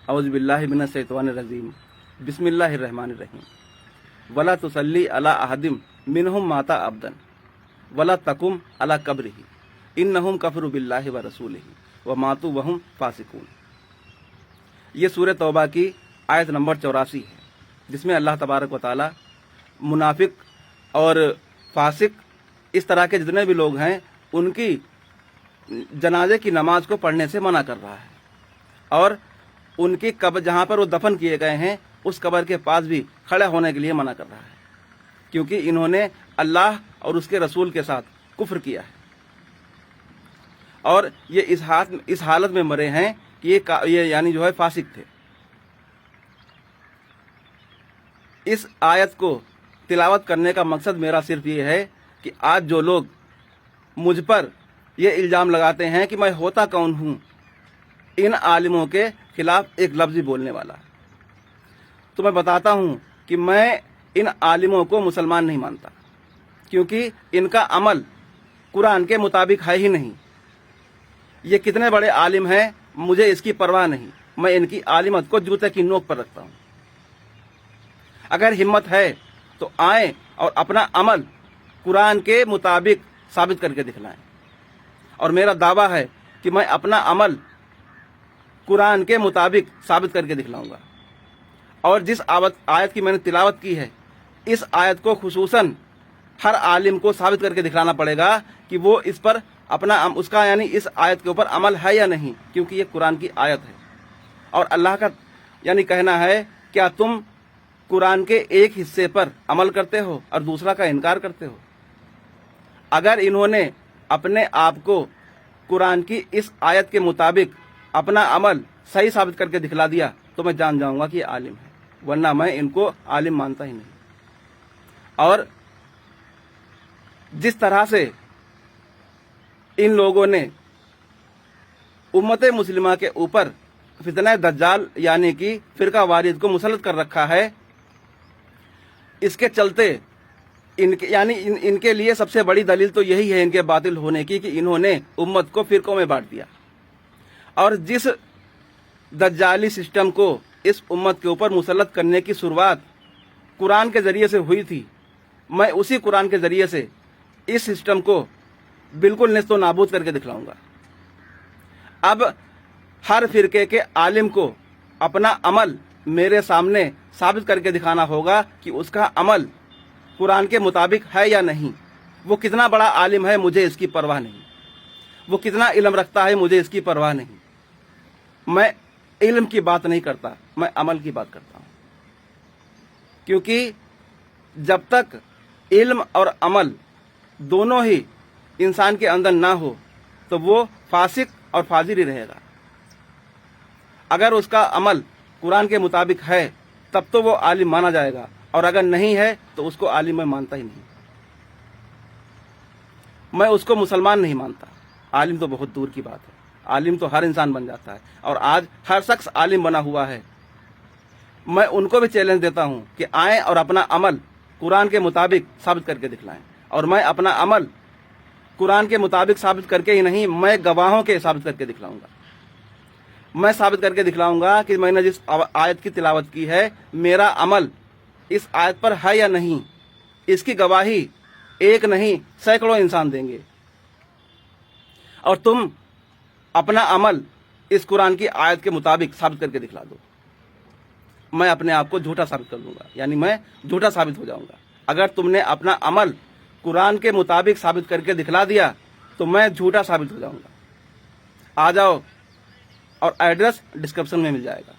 औज़ु बिल्लाहि मिनश शैतानिर रजीम बिस्मिल्लाहिर रहमानिर रहीम वला तुसल्ली अला अहदिम मिनहुम माता अबदन वला तकुम अला कब्रिही इन्नहुम कफरू बिल्लाहि व रसूलिही व मातू वहुम फासिकून। ये सूरह तौबा की आयत नंबर 84 है, जिसमें अल्लाह तबारक व तआला मुनाफिक और फासिक इस तरह के जितने भी लोग हैं उनकी जनाजे की नमाज को पढ़ने से मना कर रहा है और उनकी कब्र जहाँ पर वो दफन किए गए हैं उस कब्र के पास भी खड़े होने के लिए मना कर रहा है, क्योंकि इन्होंने अल्लाह और उसके रसूल के साथ कुफ्र किया है और ये इस हालत में मरे हैं कि ये यानी जो है फासिक थे। इस आयत को तिलावत करने का मकसद मेरा सिर्फ ये है कि आज जो लोग मुझ पर ये इल्ज़ाम लगाते हैं कि मैं होता कौन हूँ इन आलिमों के खिलाफ एक लफ्ज़ भी बोलने वाला, तो मैं बताता हूँ कि मैं इन आलिमों को मुसलमान नहीं मानता, क्योंकि इनका अमल कुरान के मुताबिक है ही नहीं। ये कितने बड़े आलिम हैं मुझे इसकी परवाह नहीं, मैं इनकी आलिमत को जूते की नोक पर रखता हूँ। अगर हिम्मत है तो आएं और अपना अमल कुरान के मुताबिक साबित करके दिखलाएं, और मेरा दावा है कि मैं अपना अमल कुरान के मुताबिक साबित करके दिखलाऊंगा। और जिस आयत की मैंने तिलावत की है, इस आयत को खुसूसन हर आलिम को साबित करके दिखलाना पड़ेगा कि वो इस पर अपना उसका यानी इस आयत के ऊपर अमल है या नहीं, क्योंकि ये कुरान की आयत है और अल्लाह का यानी कहना है क्या तुम कुरान के एक हिस्से पर अमल करते हो और दूसरा का इनकार करते हो। अगर इन्होंने अपने आप को कुरान की इस आयत के मुताबिक अपना अमल सही साबित करके दिखला दिया तो मैं जान जाऊंगा कि ये आलिम है, वरना मैं इनको आलिम मानता ही नहीं। और जिस तरह से इन लोगों ने उम्मत मुस्लिमा के ऊपर फितना दज्जाल यानी कि फिरका वारिद को मुसल्लत कर रखा है, इसके चलते इनके लिए सबसे बड़ी दलील तो यही है इनके बातिल होने की कि इन्होंने उम्मत को फिरकों में बांट दिया। और जिस दज्जाली सिस्टम को इस उम्मत के ऊपर मुसल्लत करने की शुरुआत कुरान के ज़रिए से हुई थी, मैं उसी कुरान के ज़रिए से इस सिस्टम को बिल्कुल नेस्तो नाबूद करके दिखलाऊंगा। अब हर फिरके के आलिम को अपना अमल मेरे सामने साबित करके दिखाना होगा कि उसका अमल कुरान के मुताबिक है या नहीं। वो कितना बड़ा आलिम है मुझे इसकी परवाह नहीं, वो कितना इल्म रखता है मुझे इसकी परवाह नहीं। मैं इल्म की बात नहीं करता, मैं अमल की बात करता हूँ, क्योंकि जब तक इल्म और अमल दोनों ही इंसान के अंदर ना हो तो वो फासिक और फाजिर ही रहेगा। अगर उसका अमल कुरान के मुताबिक है तब तो वो आलिम माना जाएगा, और अगर नहीं है तो उसको आलिम मैं मानता ही नहीं, मैं उसको मुसलमान नहीं मानता। आलिम तो बहुत दूर की बात है, आलिम तो हर इंसान बन जाता है और आज हर शख्स आलिम बना हुआ है। मैं उनको भी चैलेंज देता हूं कि आएं और अपना अमल कुरान के मुताबिक साबित करके दिखलाएं, और मैं अपना अमल कुरान के मुताबिक साबित करके ही नहीं, मैं गवाहों के साबित करके दिखलाऊंगा। मैं साबित करके दिखलाऊंगा कि मैंने जिस आयत की तिलावत की है मेरा अमल इस आयत पर है या नहीं, इसकी गवाही एक नहीं सैकड़ों इंसान देंगे। और तुम अपना अमल इस कुरान की आयत के मुताबिक साबित करके दिखला दो, मैं अपने आप को झूठा साबित कर दूंगा, यानी मैं झूठा साबित हो जाऊंगा। अगर तुमने अपना अमल कुरान के मुताबिक साबित करके दिखला दिया तो मैं झूठा साबित हो जाऊंगा। आ जाओ, और एड्रेस डिस्क्रिप्शन में मिल जाएगा।